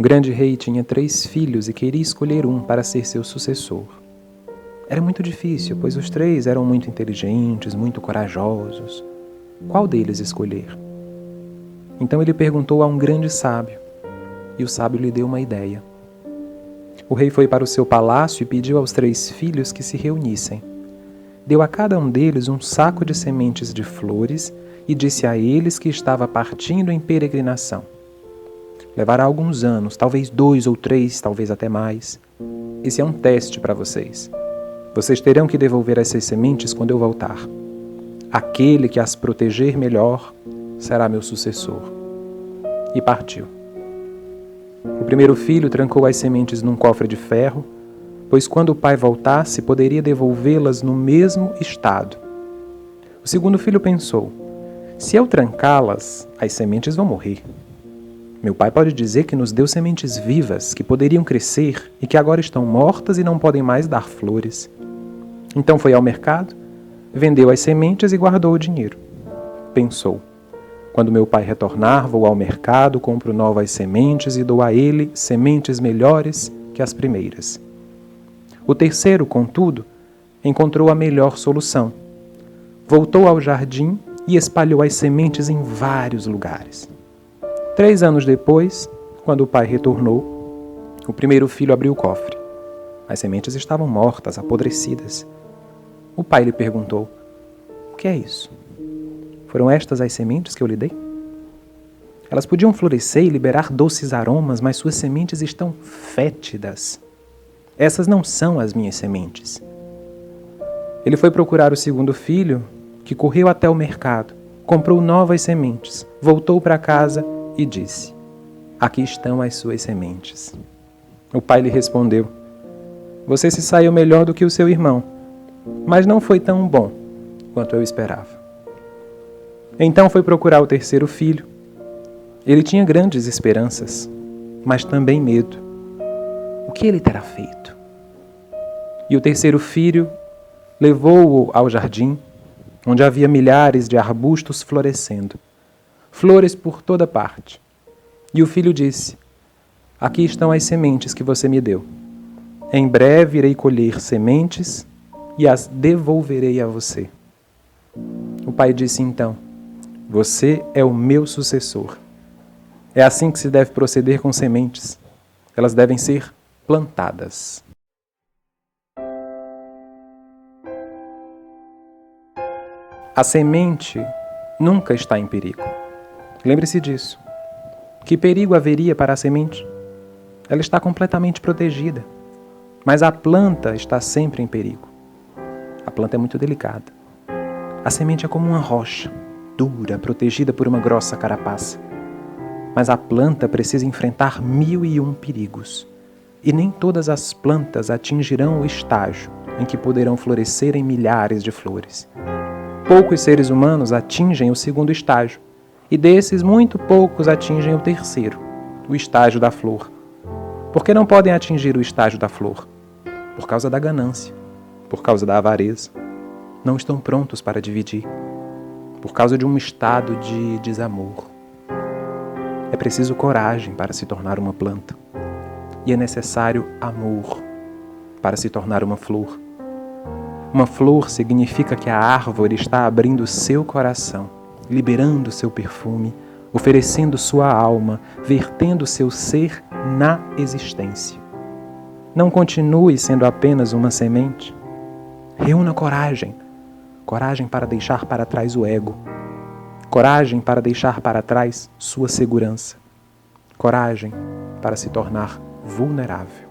Um grande rei tinha 3 filhos e queria escolher um para ser seu sucessor. Era muito difícil, pois os 3 eram muito inteligentes, muito corajosos. Qual deles escolher? Então ele perguntou a um grande sábio, e o sábio lhe deu uma ideia. O rei foi para o seu palácio e pediu aos 3 filhos que se reunissem. Deu a cada um deles um saco de sementes de flores e disse a eles que estava partindo em peregrinação. Levará alguns anos, talvez 2 ou 3, talvez até mais. Esse é um teste para vocês. Vocês terão que devolver essas sementes quando eu voltar. Aquele que as proteger melhor será meu sucessor. E partiu. O primeiro filho trancou as sementes num cofre de ferro, pois quando o pai voltasse, poderia devolvê-las no mesmo estado. O segundo filho pensou: se eu trancá-las, as sementes vão morrer. Meu pai pode dizer que nos deu sementes vivas, que poderiam crescer e que agora estão mortas e não podem mais dar flores. Então foi ao mercado, vendeu as sementes e guardou o dinheiro. Pensou: quando meu pai retornar, vou ao mercado, compro novas sementes e dou a ele sementes melhores que as primeiras. O terceiro, contudo, encontrou a melhor solução. Voltou ao jardim e espalhou as sementes em vários lugares. 3 anos depois, quando o pai retornou, o primeiro filho abriu o cofre. As sementes estavam mortas, apodrecidas. O pai lhe perguntou: o que é isso? Foram estas as sementes que eu lhe dei? Elas podiam florescer e liberar doces aromas, mas suas sementes estão fétidas. Essas não são as minhas sementes. Ele foi procurar o segundo filho, que correu até o mercado, comprou novas sementes, voltou para casa e disse: aqui estão as suas sementes. O pai lhe respondeu: você se saiu melhor do que o seu irmão, mas não foi tão bom quanto eu esperava. Então foi procurar o terceiro filho. Ele tinha grandes esperanças, mas também medo. O que ele terá feito? E o terceiro filho levou-o ao jardim, onde havia milhares de arbustos florescendo, flores por toda parte. E o filho disse: aqui estão as sementes que você me deu. Em breve irei colher sementes e as devolverei a você. O pai disse então: você é o meu sucessor. É assim que se deve proceder com sementes. Elas devem ser plantadas. A semente nunca está em perigo. Lembre-se disso. Que perigo haveria para a semente? Ela está completamente protegida. Mas a planta está sempre em perigo. A planta é muito delicada. A semente é como uma rocha, dura, protegida por uma grossa carapaça. Mas a planta precisa enfrentar 1001 perigos. E nem todas as plantas atingirão o estágio em que poderão florescer em milhares de flores. Poucos seres humanos atingem o segundo estágio, e desses muito poucos atingem o terceiro, o estágio da flor. Por que não podem atingir o estágio da flor? Por causa da ganância, por causa da avareza. Não estão prontos para dividir, por causa de um estado de desamor. É preciso coragem para se tornar uma planta, e é necessário amor para se tornar uma flor. Uma flor significa que a árvore está abrindo seu coração, liberando seu perfume, oferecendo sua alma, vertendo seu ser na existência. Não continue sendo apenas uma semente. Reúna coragem. Coragem para deixar para trás o ego. Coragem para deixar para trás sua segurança. Coragem para se tornar vulnerável.